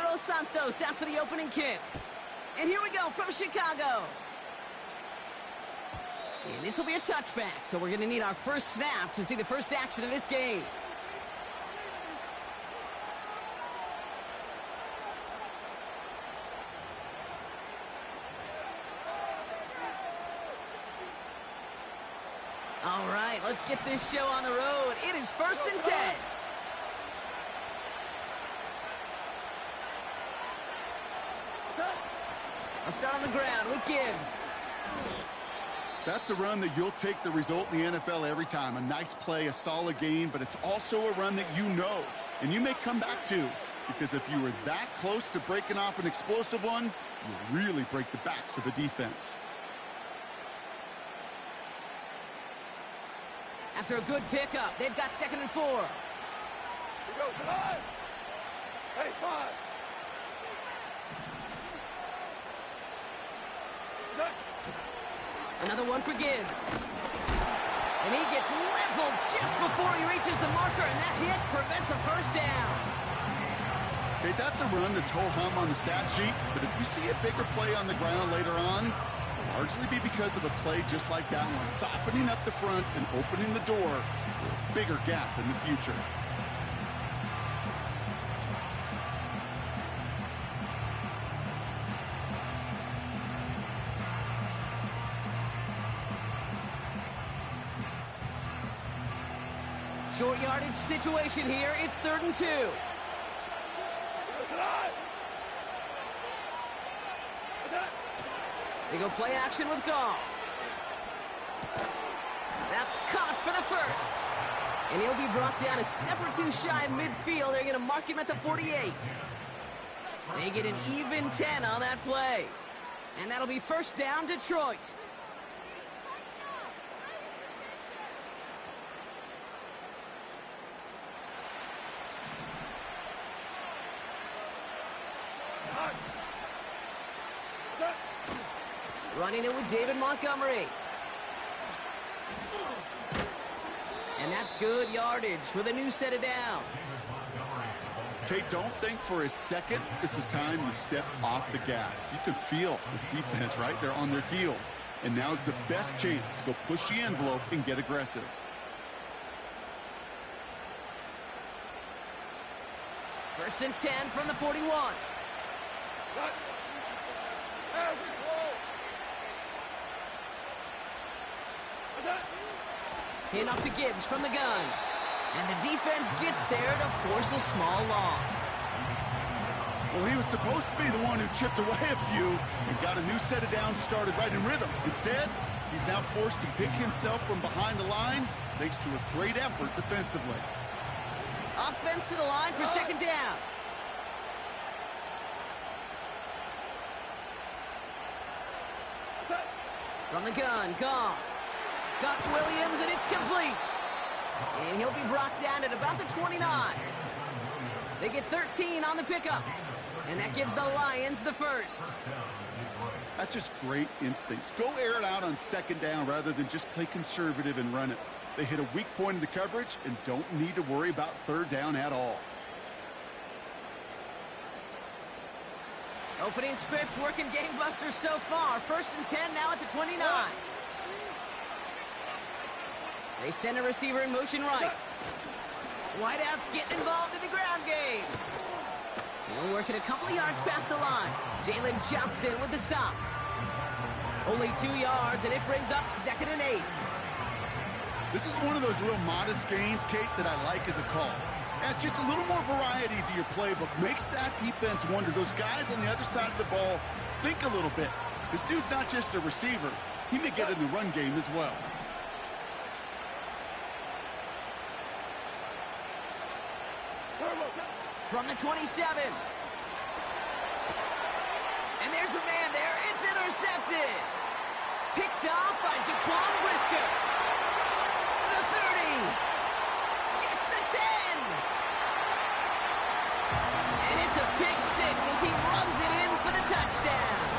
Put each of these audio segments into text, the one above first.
Carlos Santos out for the opening kick. And here we go from Chicago. And this will be a touchback, so we're going to need our first snap to see the first action of this game. All right, let's get this show on the road. It is 1st and 10. I'll start on the ground with Gibbs. That's a run that you'll take the result in the NFL every time. A nice play, a solid game, but it's also a run that you know, and you may come back to, because if you were that close to breaking off an explosive one, you really break the backs of a defense. After a good pickup, they've got 2nd and 4. Here we go, come on! Hey, 5! Another one for Gibbs. And he gets leveled just before he reaches the marker, and that hit prevents a first down. Okay, that's a run that's ho-hum on the stat sheet, but if you see a bigger play on the ground later on, it'll largely be because of a play just like that one, softening up the front and opening the door for a bigger gap in the future. Short yardage situation here. It's 3rd and 2. They go play action with Goff. That's caught for the first. And he'll be brought down a step or two shy of midfield. They're going to mark him at the 48. They get an even 10 on that play. And that'll be first down, Detroit. Running it with David Montgomery. And that's good yardage with a new set of downs. Okay, don't think for a second this is time you step off the gas. You can feel this defense, right? They're on their heels. And now's the best chance to go push the envelope and get aggressive. First and 10 from the 41. Hand off to Gibbs from the gun. And the defense gets there to force a small loss. Well, he was supposed to be the one who chipped away a few and got a new set of downs started right in rhythm. Instead, he's now forced to pick himself from behind the line thanks to a great effort defensively. Offense to the line for 2nd down. From the gun, Goff. Got Williams, and it's complete. And he'll be brought down at about the 29. They get 13 on the pickup. And that gives the Lions the first. That's just great instincts. Go air it out on 2nd down rather than just play conservative and run it. They hit a weak point in the coverage and don't need to worry about 3rd down at all. Opening script working gangbusters so far. 1st and 10 now at the 29. They send a receiver in motion right. Wideouts getting involved in the ground game. He'll work it a couple of yards past the line. Jalen Johnson with the stop. Only 2 yards, and it brings up 2nd and 8. This is one of those real modest gains, Kate, that I like as a call. And it's just a little more variety to your playbook. Makes that defense wonder. Those guys on the other side of the ball think a little bit. This dude's not just a receiver. He may get in the run game as well. From the 27. And there's a man there. It's intercepted. Picked off by Jaquan Brisker. The 30. Gets the 10. And it's a pick 6 as he runs it in for the touchdown.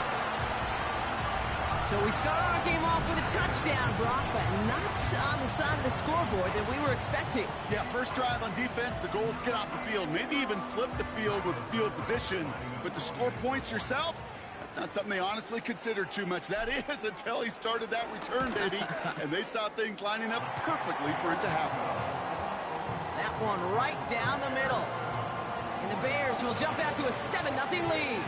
So We started our game off with a touchdown, Brock, but not on the side of the scoreboard that we were expecting. Yeah, first drive on defense, the goal is to get off the field, maybe even flip the field with field position, but to score points yourself, that's not something they honestly consider too much. That is until he started that return, baby, and they saw things lining up perfectly for it to happen. That one right down the middle. And the Bears will jump out to a 7-0 lead.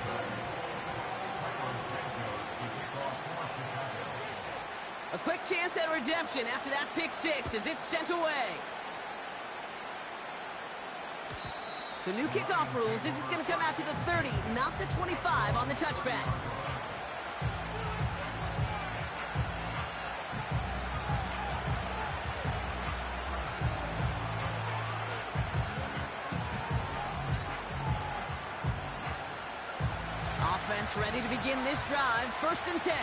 A quick chance at redemption after that pick six as it's sent away. So new kickoff rules. This is going to come out to the 30, not the 25 on the touchback. Offense ready to begin this drive. 1st and 10.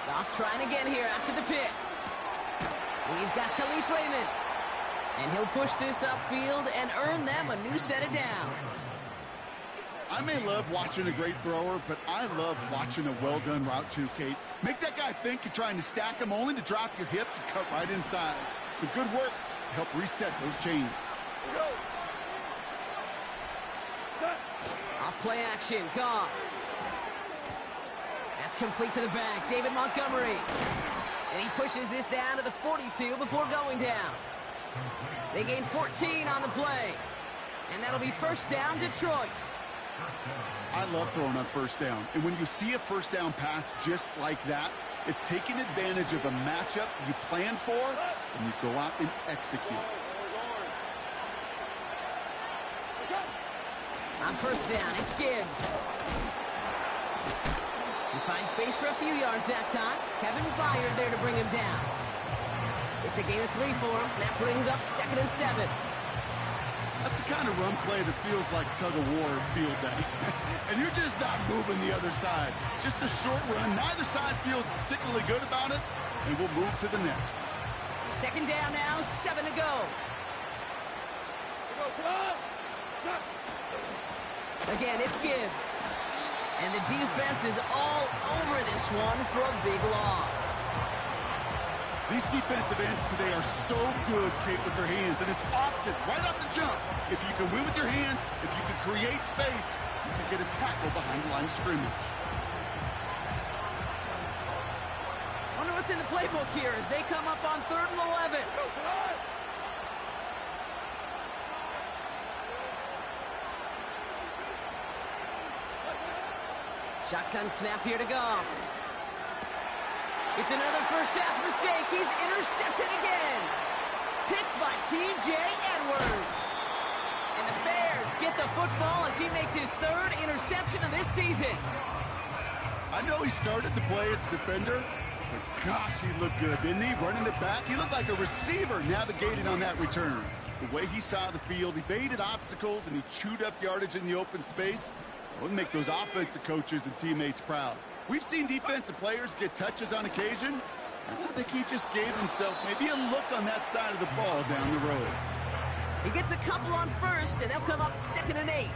Goff trying again here after the pick. He's got Khalif Raymond. And he'll push this upfield and earn them a new set of downs. I may love watching a great thrower, but I love watching a well-done route too, Kate. Make that guy think you're trying to stack him only to drop your hips and cut right inside. Some good work to help reset those chains. Off play action, Goff. That's complete to the back, David Montgomery. And he pushes this down to the 42 before going down. They gain 14 on the play. And that'll be 1st down, Detroit. I love throwing on 1st down. And when you see a 1st down pass just like that, it's taking advantage of a matchup you plan for, and you go out and execute. On 1st down, it's Gibbs. He finds space for a few yards that time. Kevin Byard there to bring him down. It's a gain of 3 for him. That brings up 2nd and 7. That's the kind of run play that feels like tug-of-war at field day. And you're just not moving the other side. Just a short run. Neither side feels particularly good about it, and we'll move to the next. 2nd down now, 7 to go. Again, it's Gibbs. And the defense is all over this one for a big loss. These defensive ends today are so good, Kate, with their hands, and it's often right off the jump. If you can win with your hands, if you can create space, you can get a tackle behind the line of scrimmage. Wonder what's in the playbook here as they come up on 3rd and 11. Shotgun snap here to Goff. It's another first half mistake. He's intercepted again. Picked by T.J. Edwards. And the Bears get the football as he makes his 3rd interception of this season. I know he started to play as a defender, but gosh, he looked good, didn't he? Running it back, he looked like a receiver navigating on that return. The way he saw the field, he baited obstacles and he chewed up yardage in the open space. It would make those offensive coaches and teammates proud. We've seen defensive players get touches on occasion, and I think he just gave himself maybe a look on that side of the ball down the road. He gets a couple on 1st, and they'll come up 2nd and 8.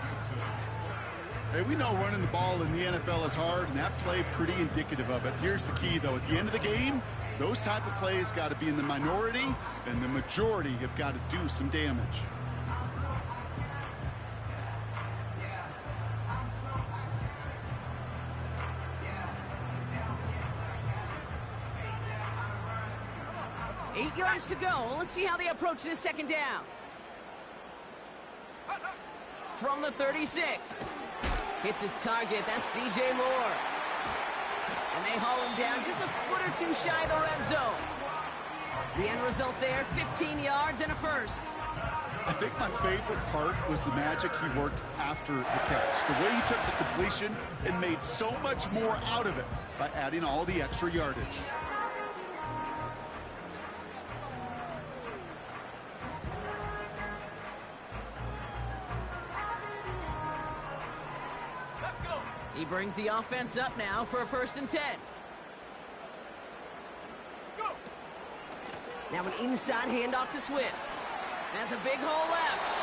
Hey, we know running the ball in the NFL is hard, and that play pretty indicative of it. Here's the key, though. At the end of the game, those type of plays got to be in the minority, and the majority have got to do some damage. Yards to go. Let's see how they approach this 2nd down. From the 36. Hits his target. That's DJ Moore. And they haul him down just a foot or two shy of the red zone. The end result there, 15 yards and a 1st. I think my favorite part was the magic he worked after the catch. The way he took the completion and made so much more out of it by adding all the extra yardage. He brings the offense up now for a 1st and 10. Go. Now an inside handoff to Swift. That's a big hole left.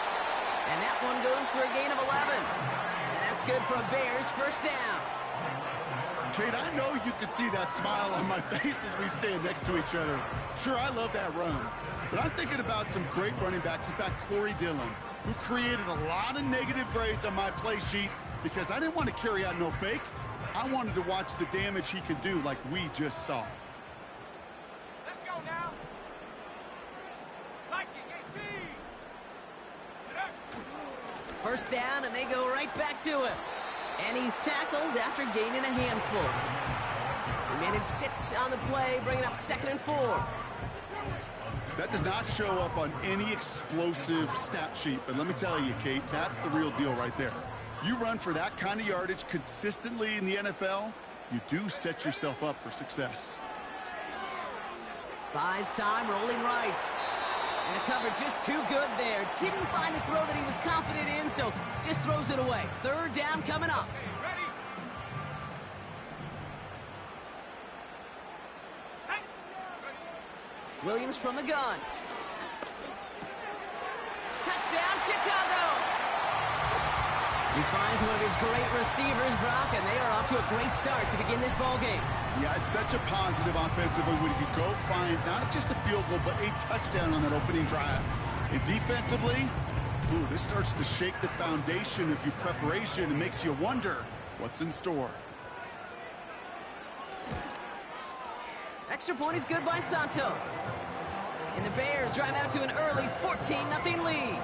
And that one goes for a gain of 11. And that's That's good for a Bears first down. Kate, I know you can see that smile on my face as we stand next to each other. Sure, I love that run. But I'm thinking about some great running backs. In fact, Corey Dillon, who created a lot of negative grades on my play sheet because I didn't want to carry out no fake. I wanted to watch the damage he could do like we just saw. Let's go now. Viking 18. First down, and they go right back to it. And he's tackled after gaining a handful. He managed 6 on the play, bringing up 2nd and 4. That does not show up on any explosive stat sheet, but let me tell you, Kate, that's the real deal right there. You run for that kind of yardage consistently in the NFL, you do set yourself up for success. Buys time, rolling right. And the cover just too good there. Didn't find the throw that he was confident in, so just throws it away. 3rd down coming up. Ready? Williams from the gun. Touchdown, Chicago! He finds one of his great receivers, Brock, and they are off to a great start to begin this ball game. Yeah, it's such a positive offensively when you go find not just a field goal, but a touchdown on that opening drive. And defensively, this starts to shake the foundation of your preparation and makes you wonder what's in store. Extra point is good by Santos. And the Bears drive out to an early 14-0 lead.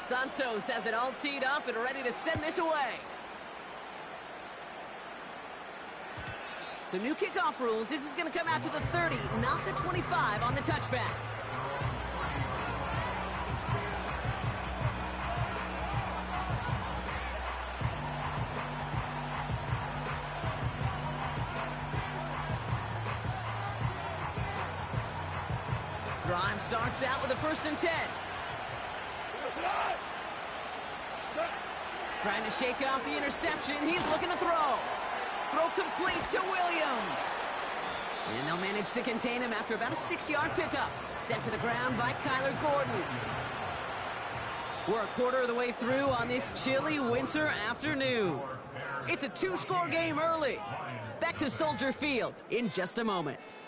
Santos has it all teed up and ready to send this away. So new kickoff rules. This is going to come out to the 30, not the 25 on the touchback. Drive starts out with a 1st and 10. Trying to shake off the interception. He's looking to throw. Throw complete to Williams. And they'll manage to contain him after about a 6-yard pickup. Sent to the ground by Kyler Gordon. We're a quarter of the way through on this chilly winter afternoon. It's a 2-score game early. Back to Soldier Field in just a moment.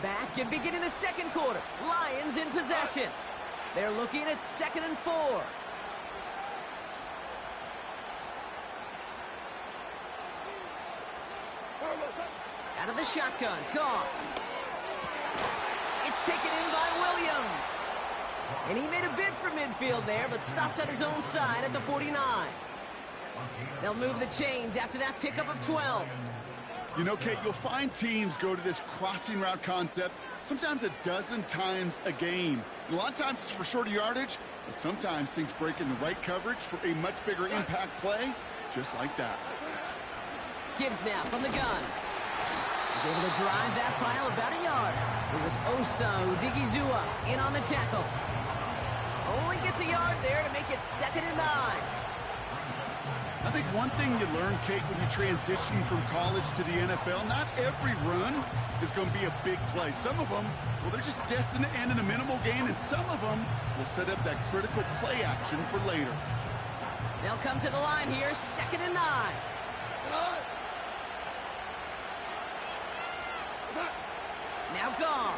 Back and beginning the 2nd quarter. Lions in possession. They're looking at 2nd and 4. Out of the shotgun. Goff. It's taken in by Williams. And he made a bid for midfield there, but stopped on his own side at the 49. They'll move the chains after that pickup of 12. You know, Kate, you'll find teams go to this crossing route concept sometimes a dozen times a game. A lot of times it's for shorter yardage, but sometimes things break in the right coverage for a much bigger impact play, just like that. Gibbs now from the gun. He's able to drive that pile about a yard. It was Osa Odigizua in on the tackle. Only gets a yard there to make it 2nd and 9. I think one thing you learn, Kate, when you transition from college to the NFL, not every run is going to be a big play. Some of them, well, they're just destined to end in a minimal gain, and some of them will set up that critical play action for later. They'll come to the line here, 2nd and 9. Now Goff.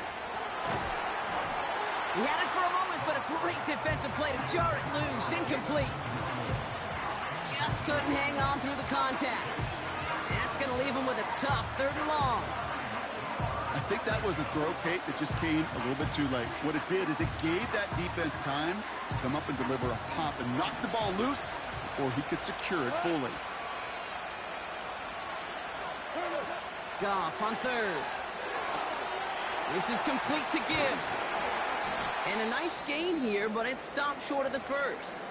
He had it for a moment, but a great defensive play to jar it loose. Incomplete. Just couldn't hang on through the contact. That's going to leave him with a tough 3rd and long. I think that was a throw, Kate, that just came a little bit too late. What it did is it gave that defense time to come up and deliver a pop and knock the ball loose before he could secure it fully. Goff on 3rd. This is complete to Gibbs. And a nice gain here, but it stopped short of the 1st.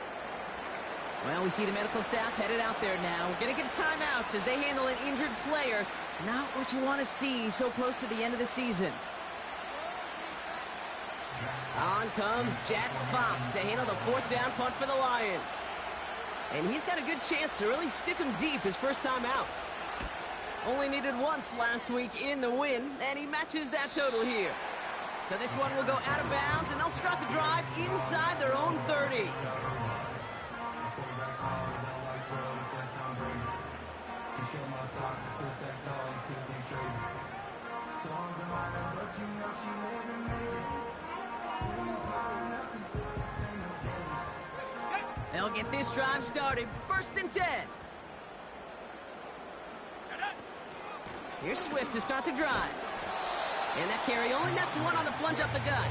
Well, we see the medical staff headed out there now. We're going to get a timeout as they handle an injured player. Not what you want to see so close to the end of the season. On comes Jack Fox to handle the fourth down punt for the Lions. And he's got a good chance to really stick him deep his first time out. Only needed once last week in the win, and he matches that total here. So this one will go out of bounds, and they'll start the drive inside their own 30. They'll get this drive started. 1st and 10. Here's Swift to start the drive. And that carry only nets one on the plunge up the gut.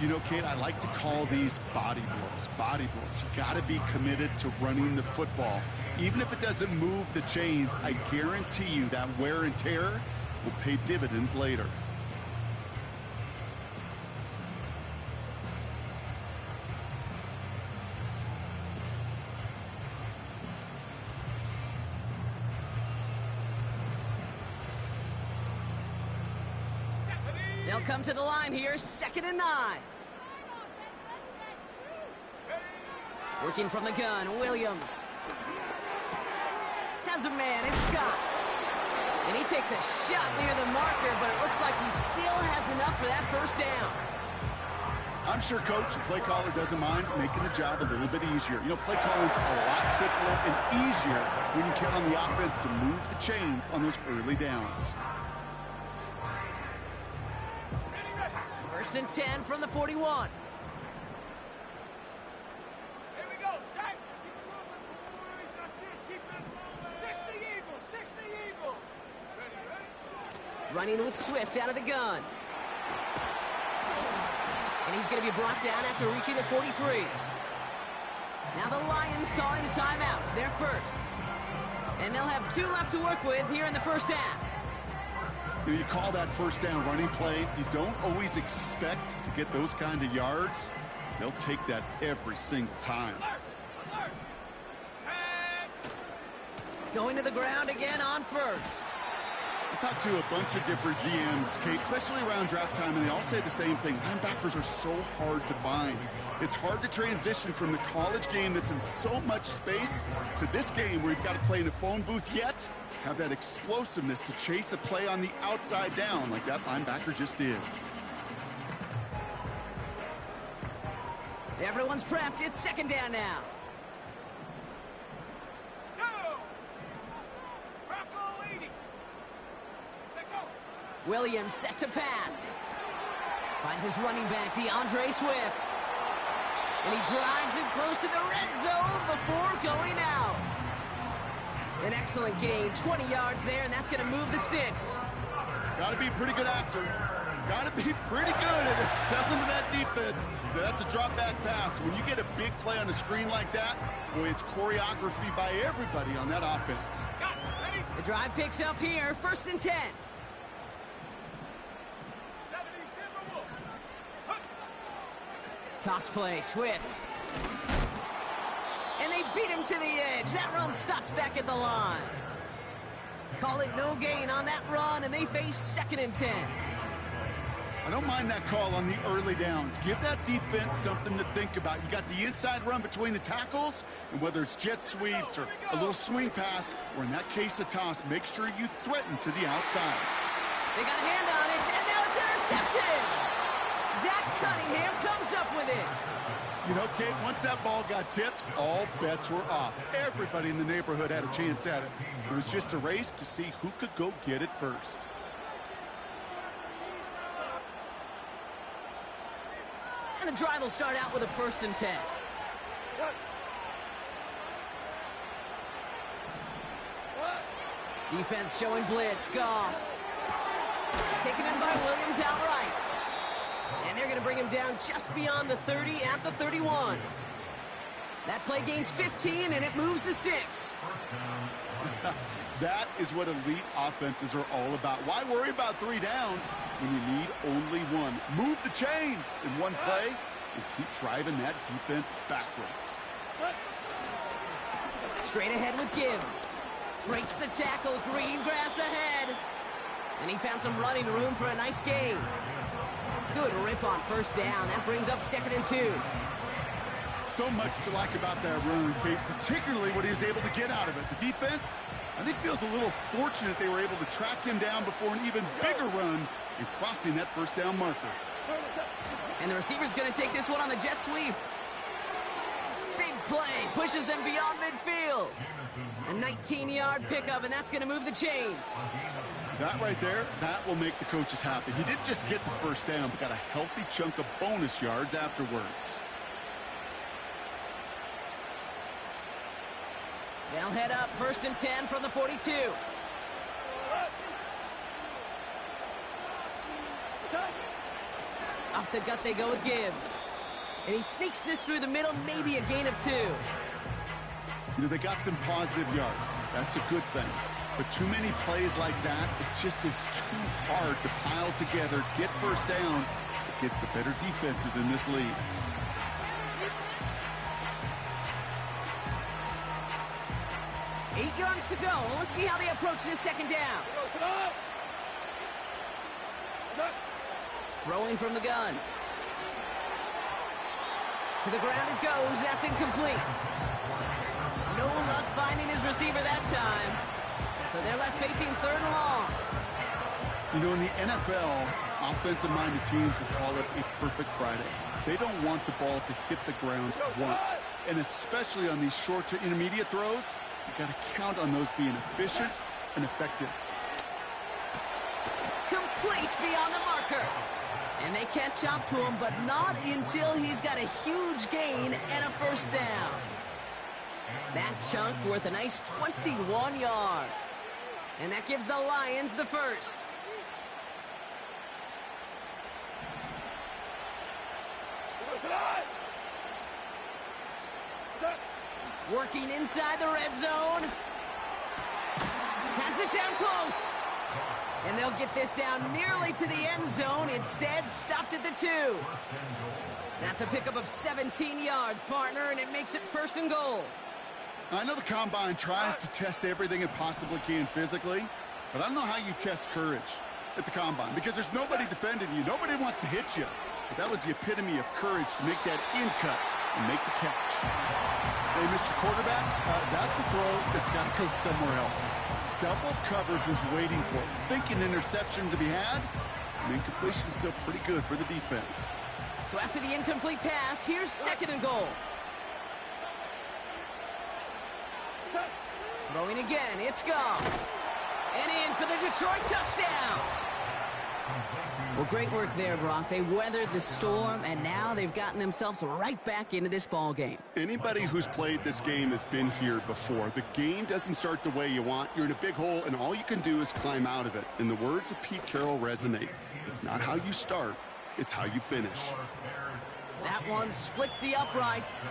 You know, Kate, I like to call these body blows. Body blows. You got to be committed to running the football. Even if it doesn't move the chains, I guarantee you that wear and tear will pay dividends later. They'll come to the line here, 2nd and 9. Working from the gun, Williams. Has a man, it's Scott. And he takes a shot near the marker, but it looks like he still has enough for that first down. I'm sure Coach and play caller doesn't mind making the job a little bit easier. You know, play calling's a lot simpler and easier when you count on the offense to move the chains on those early downs. 1st and 10 from the 41. Here we go, Shaq. Keep it moving, boys. That's it. Keep it moving. 60 Eagle, 60 Eagle. Ready. Running with Swift out of the gun. And he's going to be brought down after reaching the 43. Now the Lions calling a timeout. They're first. And they'll have 2 left to work with here in the first half. You call that first down running play. You don't always expect to get those kind of yards. They'll take that every single time. Alert. Going to the ground again on first. I talked to a bunch of different GMs, Kate, especially around draft time, and they all say the same thing. Linebackers are so hard to find. It's hard to transition from the college game that's in so much space to this game where you've got to play in a phone booth, yet have that explosiveness to chase a play on the outside down like that linebacker just did. Everyone's prepped. It's 2nd down now. Go. Bravo 80. Check out. Williams set to pass. Finds his running back, DeAndre Swift. And he drives it close to the red zone before going out. An excellent gain, 20 yards there, and that's going to move the sticks. Got to be a pretty good actor. Got to be pretty good at selling to that defense. That's a drop back pass. When you get a big play on the screen like that, boy, it's choreography by everybody on that offense. Got it. Ready. The drive picks up here, 1st and 10. 70 Timberwolves. Huh. Toss play, Swift. And they beat him to the edge. That run stopped back at the line. Call it no gain on that run, and they face 2nd and 10. I don't mind that call on the early downs. Give that defense something to think about. You got the inside run between the tackles, and whether it's jet sweeps or a little swing pass, or in that case a toss, make sure you threaten to the outside. They got a hand on it, and now it's intercepted. Zach Cunningham comes up with it. You know, Kate, once that ball got tipped, all bets were off. Everybody in the neighborhood had a chance at it. It was just a race to see who could go get it first. And the drive will start out with a 1st and 10. Defense showing blitz. Goff. Taken in by Williams outright. And they're going to bring him down just beyond the 30 at the 31. That play gains 15, and it moves the sticks. That is what elite offenses are all about. Why worry about 3 downs when you need only 1? Move the chains in one play and keep driving that defense backwards. Straight ahead with Gibbs. Breaks the tackle, green grass ahead. And he found some running room for a nice gain. Good rip on first down. That brings up 2nd and 2. So much to like about that run, Kate, particularly what he was able to get out of it. The defense, I think, feels a little fortunate they were able to track him down before an even bigger run in crossing that first down marker. And the receiver's going to take this one on the jet sweep. Big play, pushes them beyond midfield. A 19-yard pickup, and that's going to move the chains. That right there, that will make the coaches happy. He didn't just get the first down, but got a healthy chunk of bonus yards afterwards. They'll head up 1st and 10 from the 42. Off the gut they go with Gibbs. And he sneaks this through the middle, maybe a gain of 2. You know, they got some positive yards. That's a good thing. But too many plays like that, it just is too hard to pile together, get first downs against the better defenses in this league. Eight yards to go. Let's see how they approach this 2nd down. Throwing from the gun. To the ground it goes. That's incomplete. No luck finding his receiver that time. So they're left facing 3rd and long. You know, in the NFL, offensive-minded teams will call it a perfect Friday. They don't want the ball to hit the ground once. And especially on these short to intermediate throws, you got to count on those being efficient and effective. Complete beyond the marker. And they catch up to him, but not until he's got a huge gain and a first down. That chunk worth a nice 21 yards. And that gives the Lions the first. Working inside the red zone. Has it down close. And they'll get this down nearly to the end zone. Instead, stopped at the 2. That's a pickup of 17 yards, partner, and it makes it 1st and goal. I know the Combine tries to test everything it possibly can physically, but I don't know how you test courage at the Combine because there's nobody defending you. Nobody wants to hit you. But that was the epitome of courage to make that in cut and make the catch. Hey, Mr. Quarterback, that's a throw that's got to go somewhere else. Double coverage was waiting for it. Thinking interception to be had, and incompletion still pretty good for the defense. So after the incomplete pass, here's 2nd and goal. Throwing again, it's gone. And in for the Detroit touchdown. Well, great work there, Brock. They weathered the storm, and now they've gotten themselves right back into this ball game. Anybody who's played this game has been here before. The game doesn't start the way you want. You're in a big hole, and all you can do is climb out of it. And the words of Pete Carroll resonate. It's not how you start, it's how you finish. That one splits the uprights.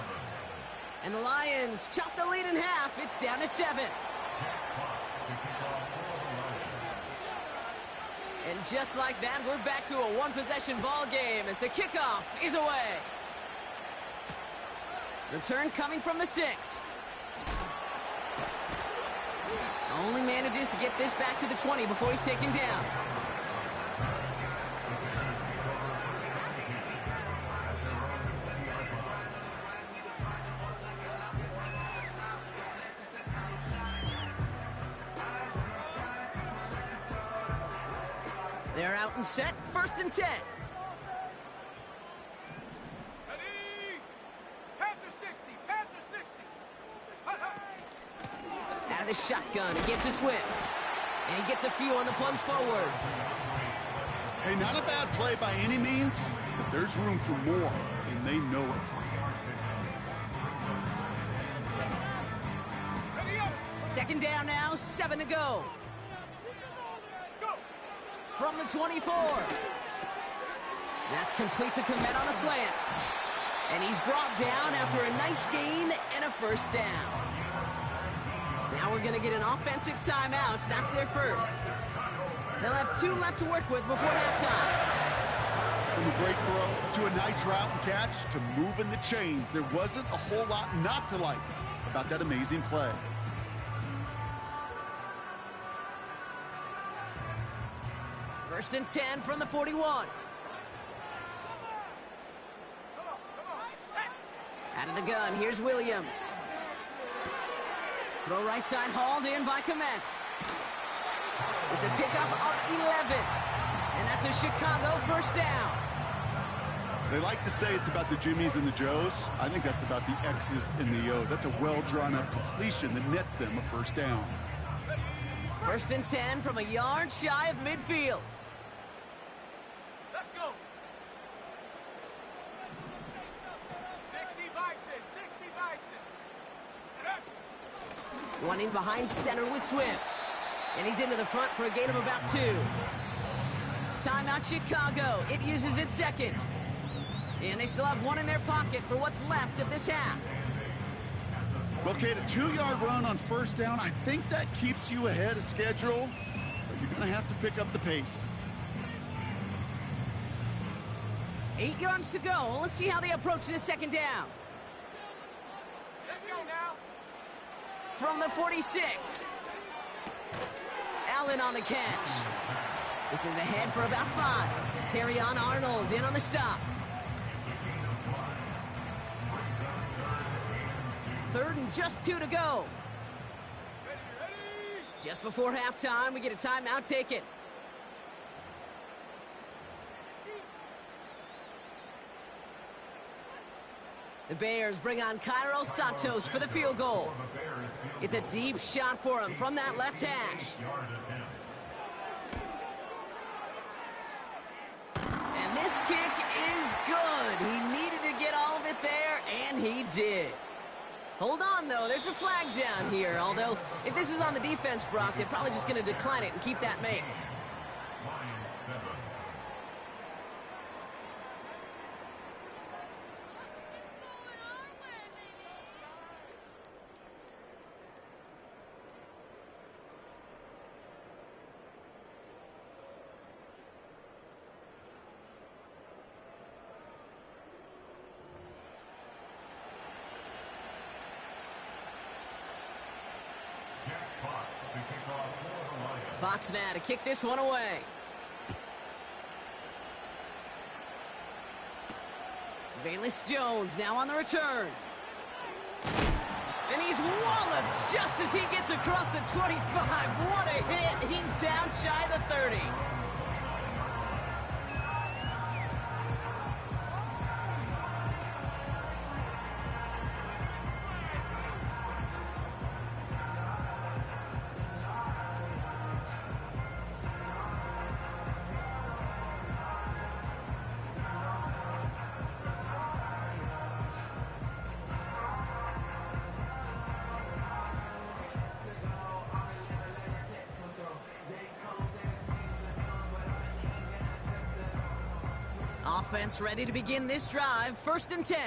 And the Lions chop the lead in half. It's down to 7. And just like that, we're back to a one-possession ball game as the kickoff is away. Return coming from the 6. Only manages to get this back to the 20 before he's taken down. They're out and set, 1st and 10. Ready? Panther 60, Panther 60. Out of the shotgun, he gets to Swift. And he gets a few on the plunge forward. Hey, not a bad play by any means, but there's room for more, and they know it. Ready up. 2nd down now, 7 to go. From the 24. That's complete to Kmet on a slant. And he's brought down after a nice gain and a first down. Now we're going to get an offensive timeout. That's their first. They'll have 2 left to work with before halftime. From a great throw to a nice route and catch to moving the chains. There wasn't a whole lot not to like about that amazing play. First and 10 from the 41. Out of the gun, here's Williams. Throw right side, hauled in by Kmet. It's a pickup of 11. And that's a Chicago first down. They like to say it's about the Jimmies and the Joes. I think that's about the X's and the O's. That's a well-drawn-up completion that nets them a first down. First and 10 from a yard shy of midfield. Let's go. 60 Bison, 60 Bison. Running behind center with Swift. And he's into the front for a gain of about 2. Timeout Chicago. It uses its second. And they still have one in their pocket for what's left of this half. Well, Kate, a 2-yard run on first down, I think that keeps you ahead of schedule, but you're going to have to pick up the pace. 8 yards to go. Let's see how they approach this second down. Let's go now. From the 46. Allen on the catch. This is ahead for about 5. Terrion Arnold in on the stop. 3rd and just 2 to go. Just before halftime, we get a timeout taken. The Bears bring on Cairo Santos for the field goal. It's a deep shot for him from that left hash. And this kick is good. He needed to get all of it there, and he did. Hold on, though. There's a flag down here. Although, if this is on the defense, Brock, they're probably just going to decline it and keep that make. Fox now to kick this one away. Valus Jones now on the return. And he's walloped just as he gets across the 25. What a hit. He's down shy of the 30. Offense ready to begin this drive. 1st and 10.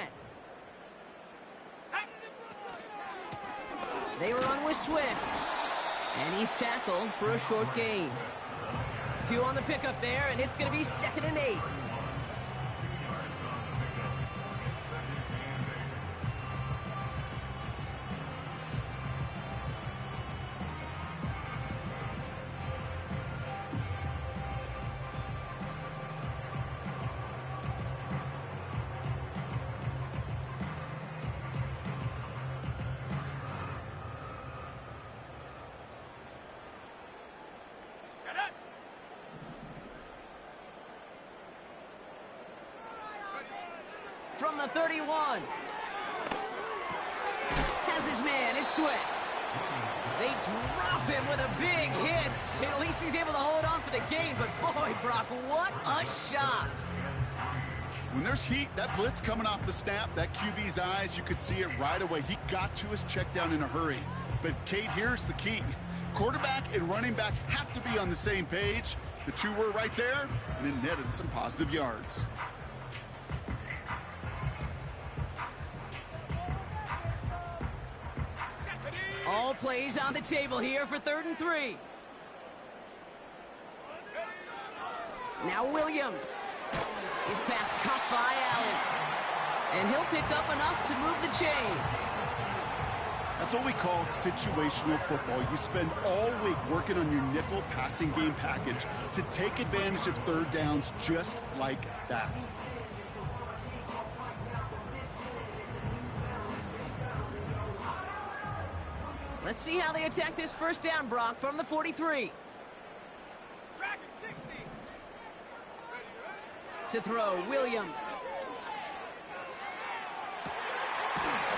They run with Swift. And he's tackled for a short gain. 2 on the pickup there, and it's going to be 2nd and 8. From the 31. Has his man, it's Swift. They drop him with a big hit. At least he's able to hold on for the game, but boy, Brock, what a shot. When there's heat, that blitz coming off the snap, that QB's eyes, you could see it right away. He got to his check down in a hurry. But, Kate, here's the key. Quarterback and running back have to be on the same page. The two were right there, and it netted some positive yards. All plays on the table here for 3rd and 3. Now Williams. His pass caught by Allen. And he'll pick up enough to move the chains. That's what we call situational football. You spend all week working on your nickel passing game package to take advantage of third downs just like that. Let's see how they attack this first down, Brock, from the 43. Dragon 60. To throw, Williams.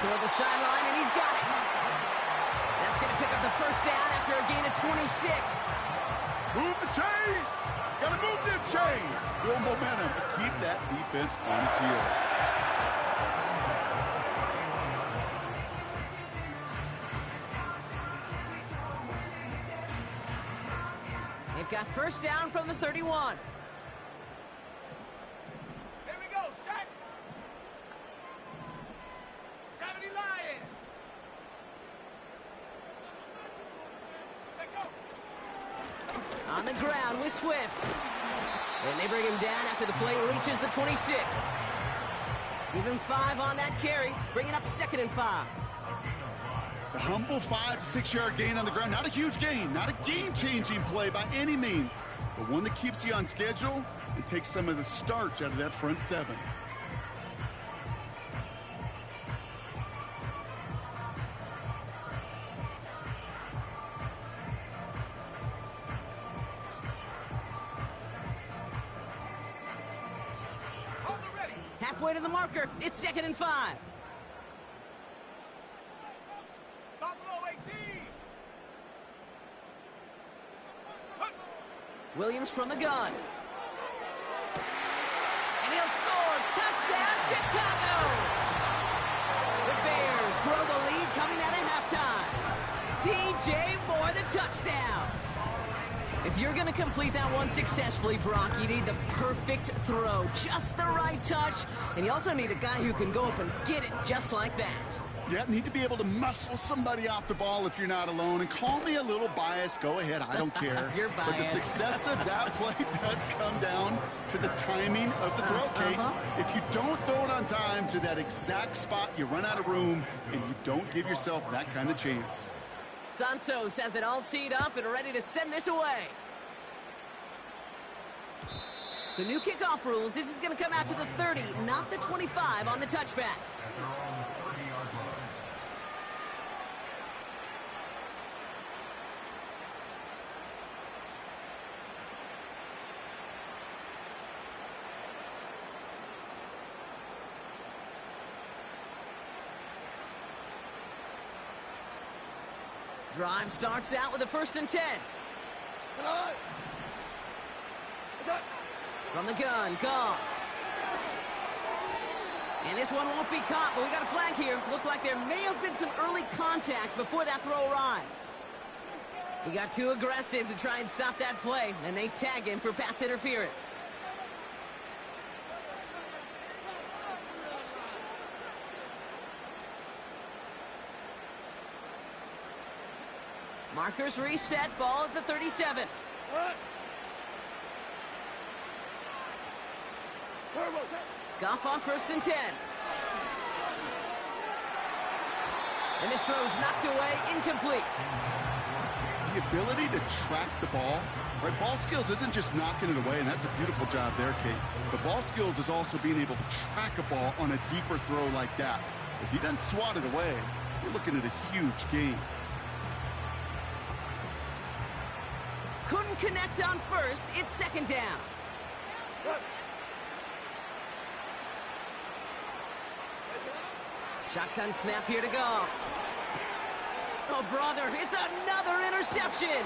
Toward the sideline, and he's got it. That's going to pick up the first down after a gain of 26. Move the chains! Gotta move them chains! Build momentum. Keep that defense on its heels. They've got first down from the 31. Here we go, set. 70 Lion. Check go. On the ground with Swift. And they bring him down after the play reaches the 26. Even 5 on that carry, bringing up 2nd and 5. A humble 5 to 6 yard gain on the ground. Not a huge gain, not a game-changing play by any means, but one that keeps you on schedule and takes some of the starch out of that front 7. Hold it ready. Halfway to the marker, it's 2nd and 5. Buffalo 18. Hunt. Williams from the gun. And he'll score. Touchdown, Chicago! The Bears grow the lead coming out of halftime. TJ Moore, the touchdown. If you're going to complete that one successfully, Brock, you need the perfect throw. Just the right touch. And you also need a guy who can go up and get it just like that. Yeah, need to be able to muscle somebody off the ball if you're not alone. And call me a little biased. Go ahead. I don't care. You're But the biased. success of that play does come down to the timing of the throw, Kate. If you don't throw it on time to that exact spot, you run out of room, and you don't give yourself that kind of chance. Santos has it all teed up and ready to send this away. So new kickoff rules. This is going to come out to the 30, not the 25 on the touchback. Drive starts out with a 1st and 10. From the gun, Goff. And this one won't be caught, but we got a flag here. Looked like there may have been some early contact before that throw arrived. He got too aggressive to try and stop that play, and they tag him for pass interference. Markers reset, ball at the 37. Goff on 1st and 10. And this throw's knocked away, incomplete. The ability to track the ball, right? Ball skills isn't just knocking it away, and that's a beautiful job there, Kate. But ball skills is also being able to track a ball on a deeper throw like that. If he doesn't swat it away, we're looking at a huge gain. Couldn't connect on 1st, it's 2nd down. Shotgun snap here to go. Oh, brother, it's another interception.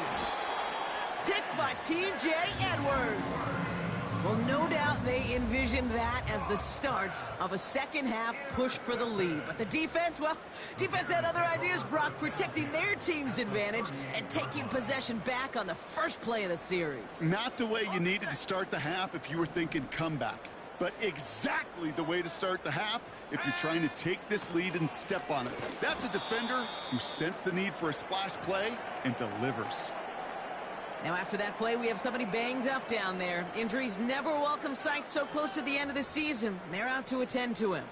Picked by T.J. Edwards. Well, no doubt they envisioned that as the start of a second-half push for the lead. But the defense, well, defense had other ideas, Brock, protecting their team's advantage and taking possession back on the first play of the series. Not the way you needed to start the half if you were thinking comeback, but exactly the way to start the half if you're trying to take this lead and step on it. That's a defender who sensed the need for a splash play and delivers. Now after that play, we have somebody banged up down there. Injuries never a welcome sight so close to the end of the season. They're out to attend to him.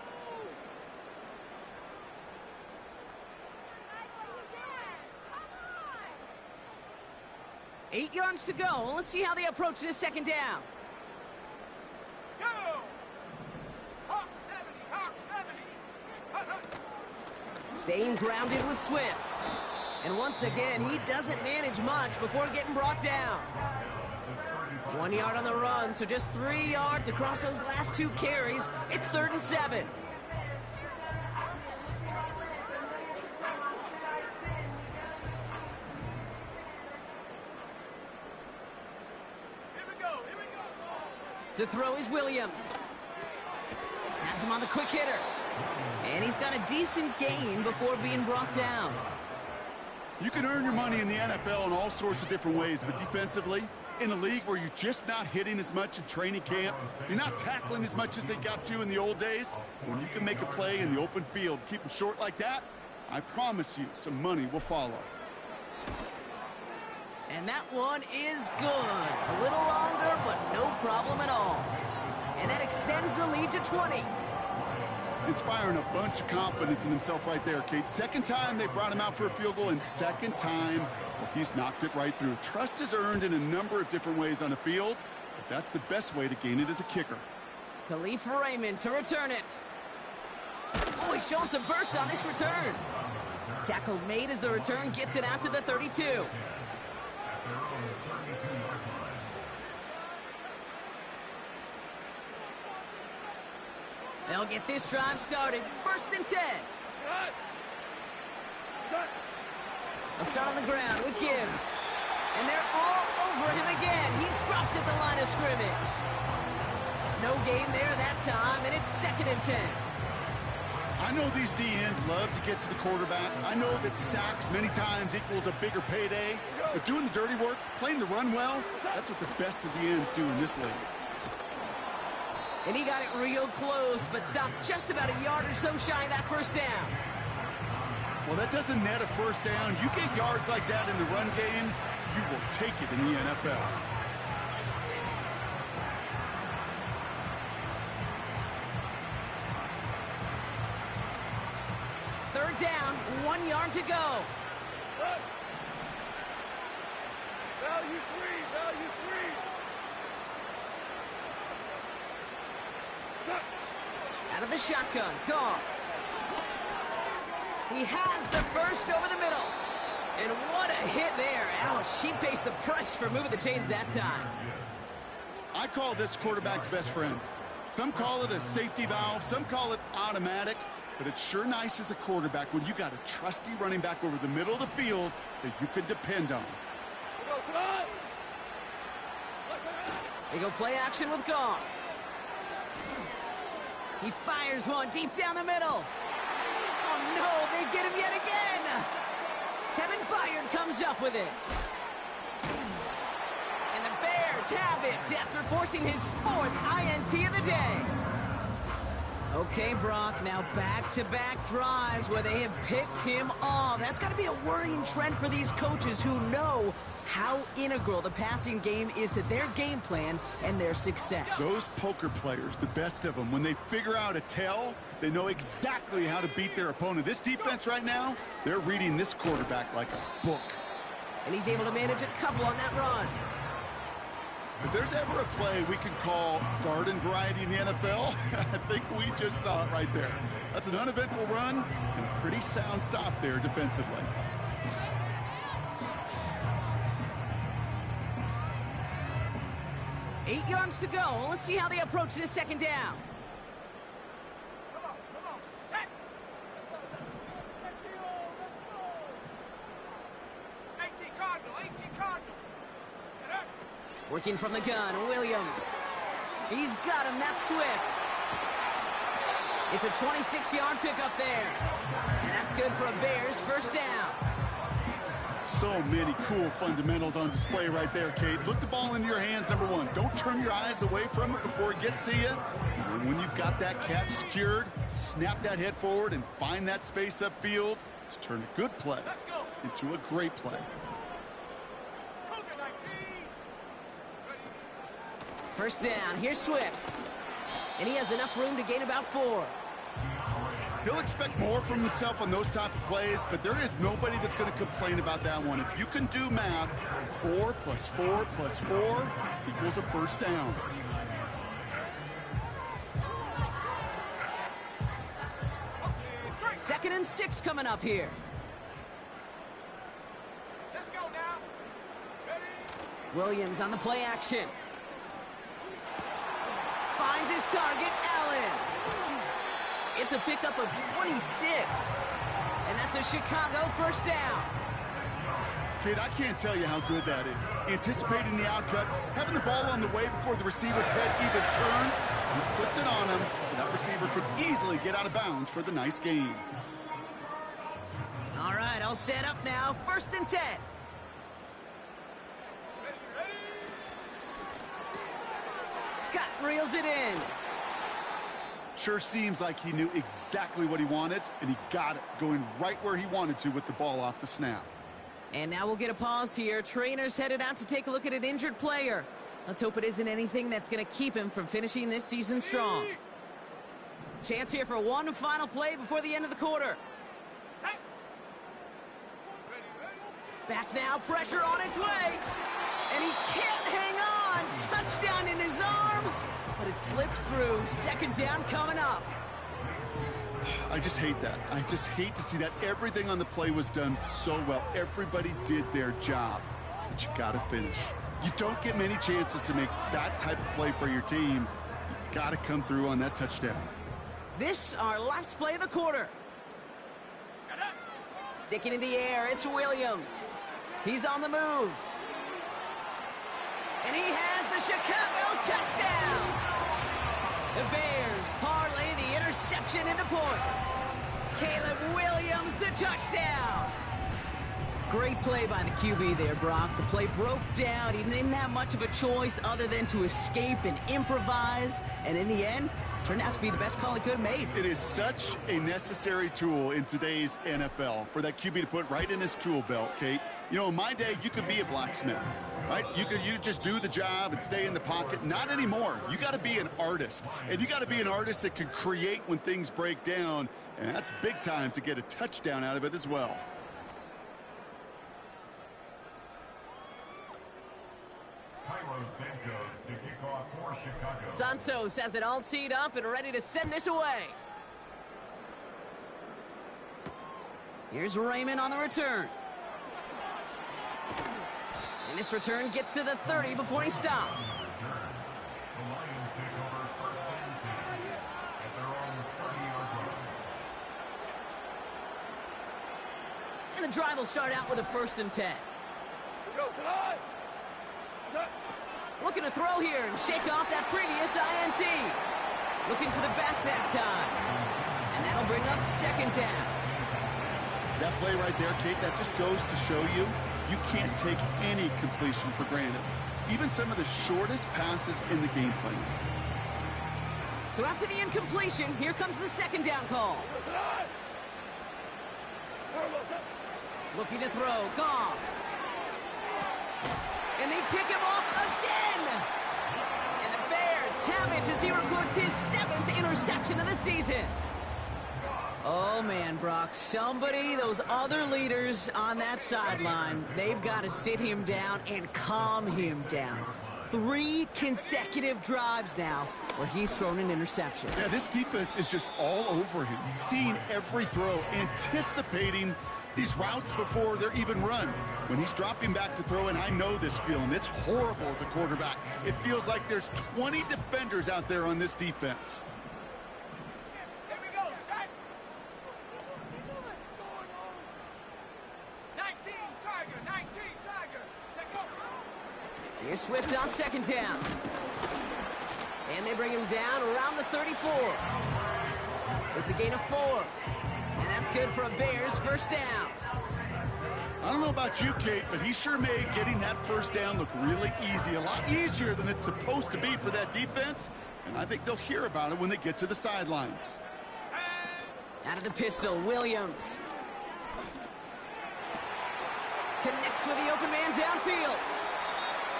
Come on! 8 yards to go. Let's see how they approach this second down. Go! Hawk 70, Hawk 70. Hut, hut. Staying grounded with Swift. And once again, he doesn't manage much before getting brought down. 1 yard on the run, so just 3 yards across those last 2 carries. It's 3rd and 7. Here we go, here we go. To throw is Williams. Has him on the quick hitter. And he's got a decent gain before being brought down. You can earn your money in the NFL in all sorts of different ways, but defensively, in a league where you're just not hitting as much in training camp, you're not tackling as much as they got to in the old days, when you can make a play in the open field, keep them short like that, I promise you some money will follow. And that one is good. A little longer, but no problem at all. And that extends the lead to 20. Inspiring a bunch of confidence in himself right there, Kate. Second time they brought him out for a field goal, and second time, well, he's knocked it right through. Trust is earned in a number of different ways on the field, but that's the best way to gain it as a kicker. Khalif Raymond to return it. Oh, he's showing some burst on this return. Tackle made as the return gets it out to the 32. They'll get this drive started. 1st and 10. Cut. Cut. They'll start on the ground with Gibbs. And they're all over him again. He's dropped at the line of scrimmage. No gain there that time, and it's 2nd and 10. I know these DNs love to get to the quarterback. I know that sacks many times equals a bigger payday. But doing the dirty work, playing the run well, that's what the best of the ends do in this league. And he got it real close, but stopped just about a yard or so shy of that 1st down. Well, that doesn't net a 1st down. You get yards like that in the run game, you will take it in the NFL. Third down, 1 yard to go. Cut. Value 3, value 3. Cut. Out of the shotgun, Goff. He has the first over the middle. And what a hit there. Ouch, she pays the price for moving the chains that time. I call this quarterback's best friend. Some call it a safety valve, some call it automatic, but it's sure nice as a quarterback when you got a trusty running back over the middle of the field that you can depend on. Go, cut. They go play action with Goff. He fires one deep down the middle. Oh no, they get him yet again. Kevin Byard comes up with it. And the Bears have it after forcing his 4th INT of the day. Okay, Brock, now back-to-back drives where they have picked him off. That's got to be a worrying trend for these coaches who know how integral the passing game is to their game plan and their success. Those poker players, the best of them, when they figure out a tell, they know exactly how to beat their opponent. This defense right now, they're reading this quarterback like a book. And he's able to manage a couple on that run. If there's ever a play we can call garden variety in the NFL, I think we just saw it right there. That's an uneventful run and a pretty sound stop there defensively. Eight yards to go. Let's see how they approach this second down. Come on, set. Let's go. 18 Cardinal, 18 Cardinal. Get up. Working from the gun, Williams. He's got him, that's Swift. It's a 26-yard pickup there. And that's good for a Bears 1st down. So many cool fundamentals on display right there, Kate. Look the ball into your hands, number one. Don't turn your eyes away from it before it gets to you. And when you've got that catch secured, snap that head forward and find that space upfield to turn a good play into a great play. First down, here's Swift. And he has enough room to gain about 4. He'll expect more from himself on those type of plays, but there is nobody that's going to complain about that one. If you can do math, 4 plus 4 plus 4 equals a first down. Second and 6 coming up here. Let's go now. Ready? Williams on the play action. Finds his target, Allen. It's a pickup of 26. And that's a Chicago first down. Kid, I can't tell you how good that is. Anticipating the outcut, having the ball on the way before the receiver's head even turns, he puts it on him so that receiver could easily get out of bounds for the nice gain. All right, all set up now. First and 10. Scott reels it in. Sure seems like he knew exactly what he wanted, and he got it, going right where he wanted to with the ball off the snap. And now we'll get a pause here. Trainer's headed out to take a look at an injured player. Let's hope it isn't anything that's going to keep him from finishing this season strong. Chance here for one final play before the end of the quarter. Back now, pressure on its way. And he can't hang on. Touchdown in his arms, but it slips through. Second down coming up. I just hate that. I just hate to see that. Everything on the play was done so well. Everybody did their job, but you got to finish. You don't get many chances to make that type of play for your team. You got to come through on that touchdown. This our last play of the quarter. Sticking in the air, it's Williams. He's on the move. And he has the Chicago touchdown. The Bears parlay the interception into points. Caleb Williams, the touchdown. Great play by the QB there, Brock. The play broke down. He didn't have much of a choice other than to escape and improvise. And in the end, turned out to be the best call he could have made. It is such a necessary tool in today's NFL for that QB to put right in his tool belt, Kate. You know, in my day, you could be a blacksmith, right? You just do the job and stay in the pocket. Not anymore. You got to be an artist, and you got to be an artist that can create when things break down, and that's big time to get a touchdown out of it as well. Santos has it all teed up and ready to send this away. Here's Raymond on the return. And this return gets to the 30 before he stopped. And the drive will start out with a 1st and 10. Looking to throw here and shake off that previous INT. Looking for the back that time. And that'll bring up 2nd down. That play right there, Kate, that just goes to show you can't take any completion for granted. Even some of the shortest passes in the game plan. So after the incompletion, here comes the 2nd down call. Looking to throw, Goff. And they pick him off again. And the Bears have it as he records his 7th interception of the season. Oh, man, Brock, those other leaders on that sideline, they've got to sit him down and calm him down. 3 consecutive drives now where he's thrown an interception. Yeah, this defense is just all over him, seeing every throw, anticipating these routes before they're even run. When he's dropping back to throw, and I know this feeling, it's horrible as a quarterback. It feels like there's 20 defenders out there on this defense. Here we go, set. 19 Tiger. Take over. Here's Swift on 2nd down. And they bring him down around the 34. It's a gain of 4. And that's good for a Bears 1st down. I don't know about you, Kate, but he sure made getting that first down look really easy. A lot easier than it's supposed to be for that defense. And I think they'll hear about it when they get to the sidelines. Out of the pistol, Williams. Connects with the open man downfield.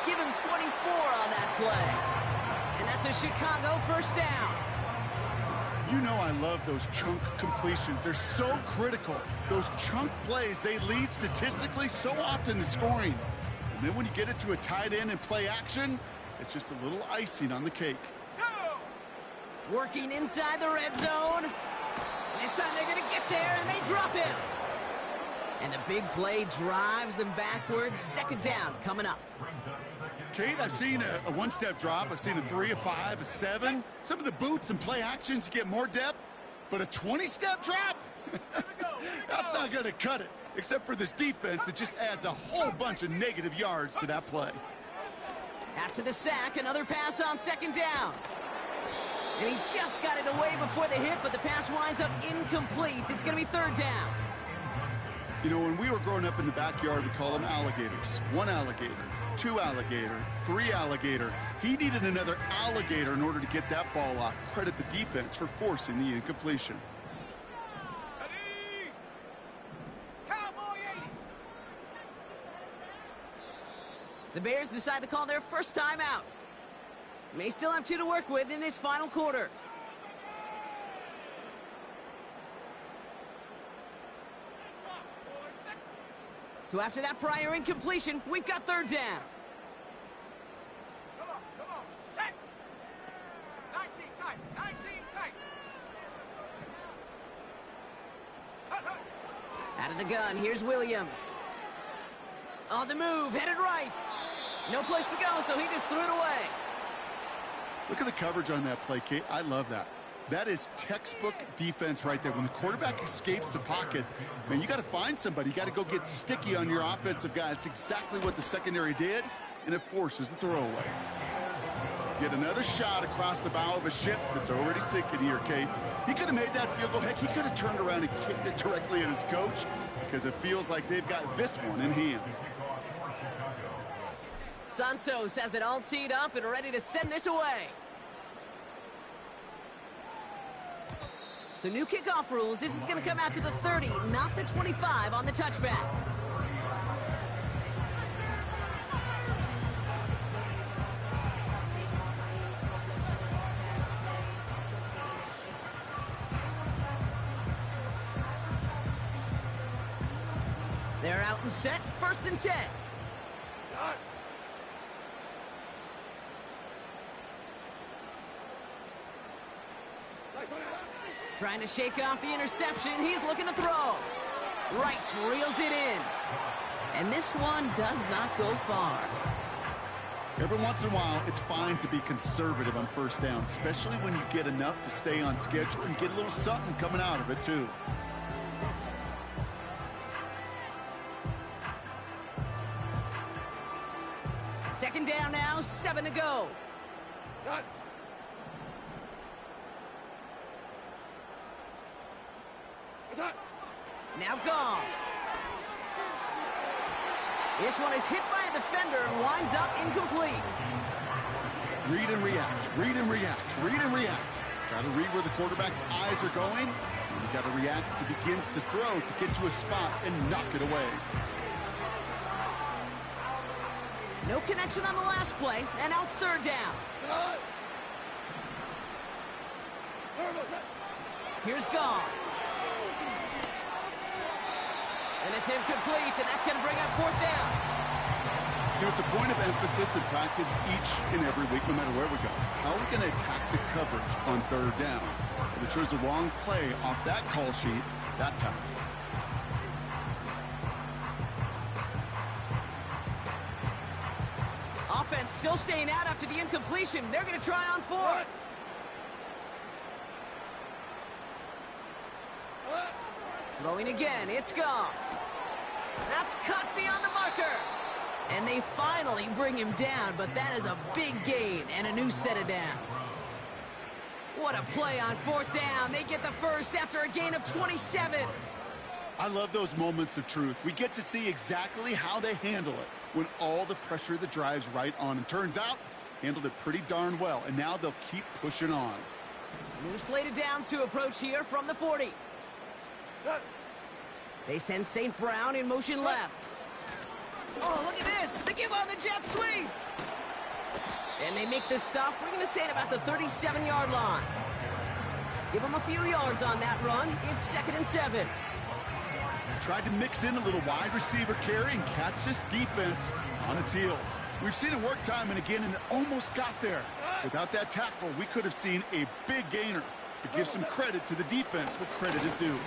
Give him 24 on that play. And that's a Chicago first down. You know I love those chunk completions. They're so critical. Those chunk plays, they lead statistically so often to scoring. And then when you get it to a tight end and play action, it's just a little icing on the cake. Working inside the red zone. This time they're going to get there, and they drop him. And the big play drives them backwards. Second down coming up. Kate, I've seen a one-step drop. I've seen a 3, a 5, a 7. Some of the boots and play actions get more depth, but a 20-step drop? That's not going to cut it. Except for this defense, it just adds a whole bunch of negative yards to that play. After the sack, another pass on second down. And he just got it away before the hit, but the pass winds up incomplete. It's going to be third down. You know, when we were growing up in the backyard, we call them alligators. 1 alligator, 2 alligator, 3 alligator. He needed another alligator in order to get that ball off. Credit the defense for forcing the incompletion. Ready? Cowboy 80. The Bears decide to call their first timeout. May still have 2 to work with in this final quarter. So after that prior incompletion, we've got third down. Come on, set. 19 tight, 19 tight. Out of the gun, here's Williams. On the move, headed right. No place to go, so he just threw it away. Look at the coverage on that play, Kate. I love that. That is textbook defense right there. When the quarterback escapes the pocket, man, you got to find somebody. You got to go get sticky on your offensive guy. It's exactly what the secondary did, and it forces the throwaway. Get another shot across the bow of a ship that's already sinking here, Kate. He could have made that field goal. Heck, he could have turned around and kicked it directly at his coach because it feels like they've got this one in hand. Santos has it all teed up and ready to send this away. So new kickoff rules. This is going to come out to the 30, not the 25 on the touchback. They're out and set, 1st and 10. Trying to shake off the interception. He's looking to throw. Wright reels it in. And this one does not go far. Every once in a while, it's fine to be conservative on first down, especially when you get enough to stay on schedule and get a little something coming out of it, too. Second down now, 7 to go. Cut. Now gone. This one is hit by a defender and winds up incomplete. Read and react, read and react, read and react. Got to read where the quarterback's eyes are going. And you got to react as he begins to throw to get to a spot and knock it away. No connection on the last play, and now it's third down. Here's Gone. And it's incomplete, and that's going to bring up fourth down. You know, it's a point of emphasis in practice each and every week, no matter where we go. How are we going to attack the coverage on third down? If it shows the wrong play off that call sheet that time. Offense still staying out after the incompletion. They're going to try on fourth. Throwing again, it's Goff. That's cut beyond the marker. And they finally bring him down, but that is a big gain and a new set of downs. What a play on fourth down. They get the first after a gain of 27. I love those moments of truth. We get to see exactly how they handle it when all the pressure that drives right on. And turns out, handled it pretty darn well. And now they'll keep pushing on. New slated downs to approach here from the 40. They send St. Brown in motion left. Oh, look at this. They give on the jet sweep. And they make this stop, bringing us in about the 37-yard line. Give them a few yards on that run. It's 2nd and 7. Tried to mix in a little wide receiver carry and catch this defense on its heels. We've seen it work time and again, and it almost got there. Without that tackle, we could have seen a big gainer. But give some credit to the defense what credit is due.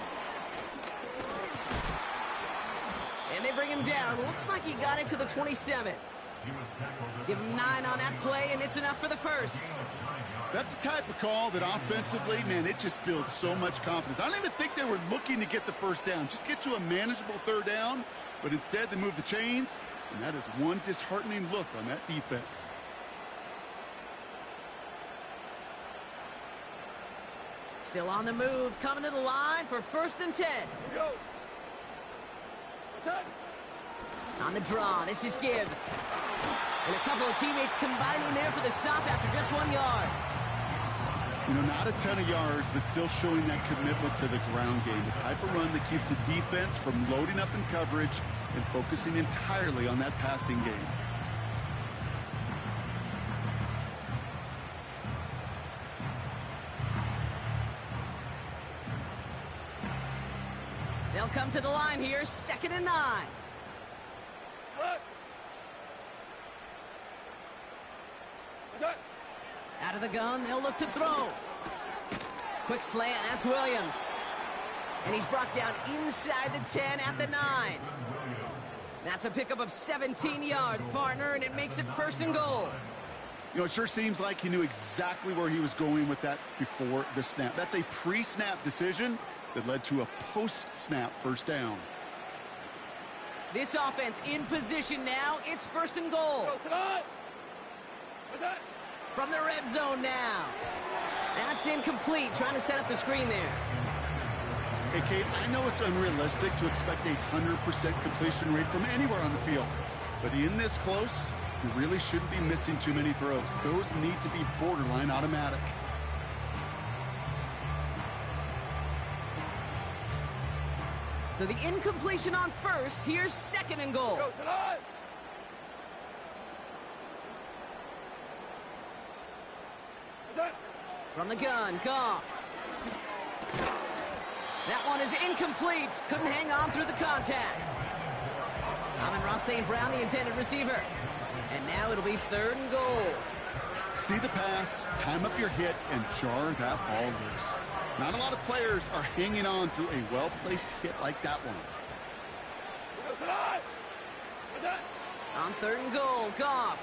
And they bring him down. Looks like he got it to the 27. Give him 9 on that play, and it's enough for the first. That's the type of call that offensively, man, it just builds so much confidence. I don't even think they were looking to get the first down. Just get to a manageable 3rd down, but instead they move the chains, and that is one disheartening look on that defense. Still on the move, coming to the line for 1st and 10. Go. What's that? On the draw, this is Gibbs. And a couple of teammates combining there for the stop after just 1 yard. You know, not a ton of yards, but still showing that commitment to the ground game. The type of run that keeps the defense from loading up in coverage and focusing entirely on that passing game. They'll come to the line here, 2nd and 9. What? What's that? Out of the gun, they'll look to throw. Quick slant, that's Williams. And he's brought down inside the 10 at the 9. That's a pickup of 17 yards, partner, and it makes it 1st and goal. You know, it sure seems like he knew exactly where he was going with that before the snap. That's a pre-snap decision that led to a post-snap 1st down. This offense in position now. It's 1st and goal. Go tonight. What's that? From the red zone now. That's incomplete. Trying to set up the screen there. Hey, Kate, I know it's unrealistic to expect a 100% completion rate from anywhere on the field. But in this close, you really shouldn't be missing too many throws. Those need to be borderline automatic. So the incompletion on 1st. Here's 2nd and goal. Go tonight. What's that? From the gun, Goff. That one is incomplete. Couldn't hang on through the contact. Amon-Ra St. Brown, the intended receiver. And now it'll be 3rd and goal. See the pass, time up your hit, and jar that ball loose. Not a lot of players are hanging on through a well-placed hit like that one. Go tonight. What's that? On 3rd and goal, Goff.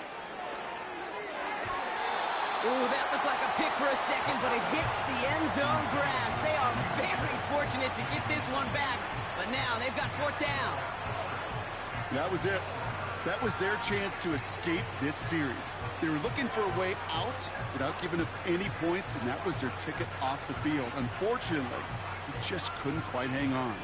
Ooh, that looked like a pick for a second, but it hits the end zone grass. They are very fortunate to get this one back, but now they've got 4th down. That was it. That was their chance to escape this series. They were looking for a way out without giving up any points, and that was their ticket off the field. Unfortunately, he just couldn't quite hang on.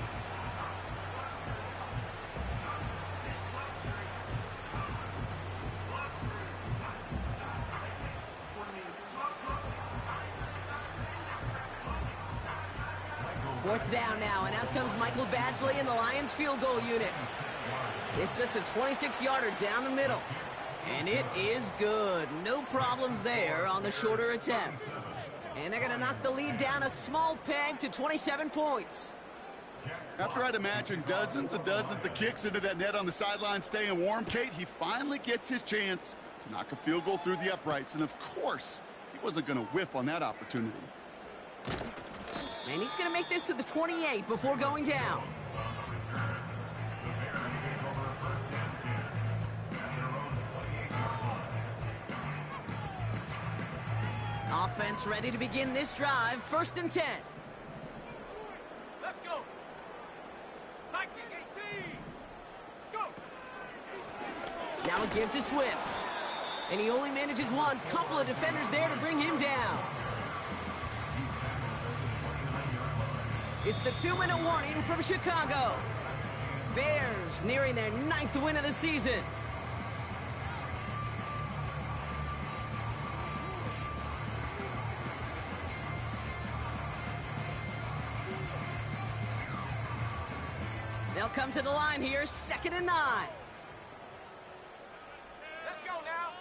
Fourth down now, and out comes Michael Badgley and the Lions field goal unit. It's just a 26-yarder down the middle. And it is good. No problems there on the shorter attempt. And they're going to knock the lead down a small peg to 27 points. After I'd imagine dozens and dozens of kicks into that net on the sideline staying warm, Kate, he finally gets his chance to knock a field goal through the uprights. And of course, he wasn't going to whiff on that opportunity. And he's going to make this to the 28 before going down. Offense ready to begin this drive. 1st and 10. Let's go. 1918. Go. Now a give to Swift. And he only manages one. Couple of defenders there to bring him down. It's the 2-minute warning from Chicago. Bears nearing their 9th win of the season. They'll come to the line here, 2nd and 9. Let's go now.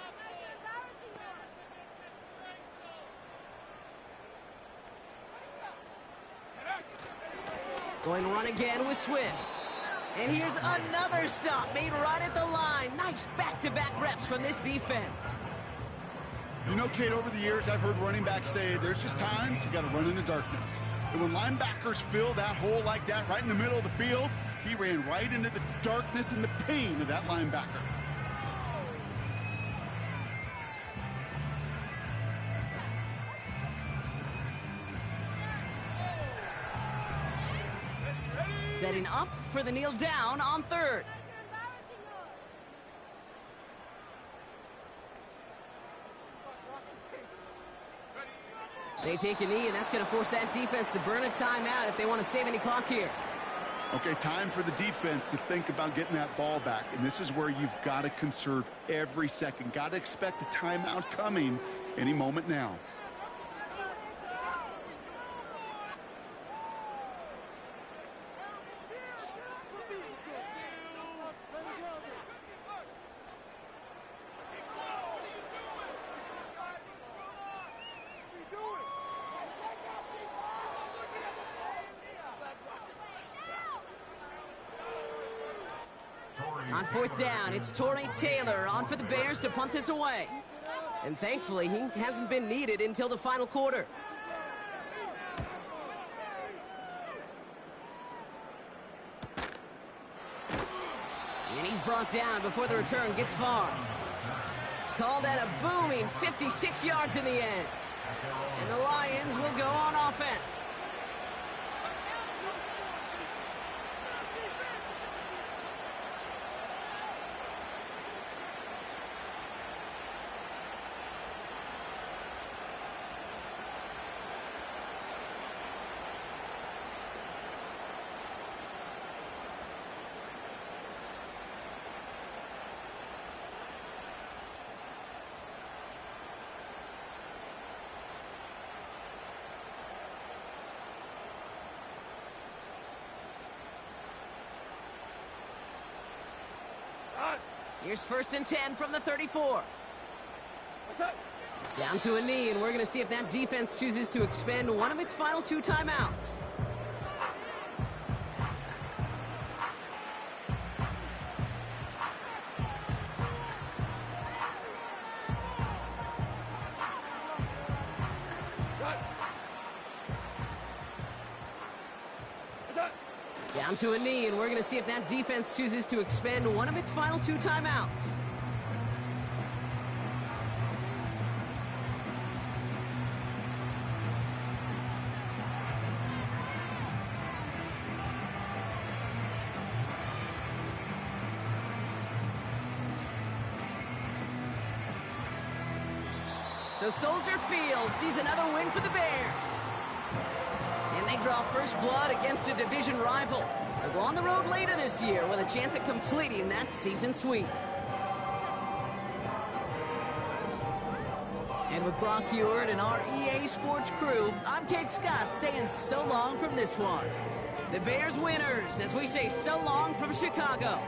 Going run again with Swift. And here's another stop made right at the line. Nice back-to-back reps from this defense. You know, Kate, over the years, I've heard running backs say there's just times you got to run in the darkness. And when linebackers fill that hole like that right in the middle of the field, he ran right into the darkness and the pain of that linebacker. Setting up for the kneel down on 3rd. They take a knee, and that's going to force that defense to burn a timeout if they want to save any clock here. Okay, time for the defense to think about getting that ball back. And this is where you've got to conserve every second. Got to expect a timeout coming any moment now. On 4th down, it's Torrey Taylor on for the Bears to punt this away. And thankfully, he hasn't been needed until the final quarter. And he's brought down before the return gets far. Called at a booming 56 yards in the end. And the Lions will go on offense. Here's 1st and 10 from the 34. What's up? Down to a knee, and we're going to see if that defense chooses to expend one of its final 2 timeouts. Down to a knee, and we're going to see if that defense chooses to expend one of its final 2 timeouts. So Soldier Field sees another win for the Bears. And they draw first blood against a division rival. They'll go on the road later this year with a chance at completing that season sweep. And with Brock Heward and our EA Sports crew, I'm Kate Scott saying so long from this one. The Bears winners as we say so long from Chicago.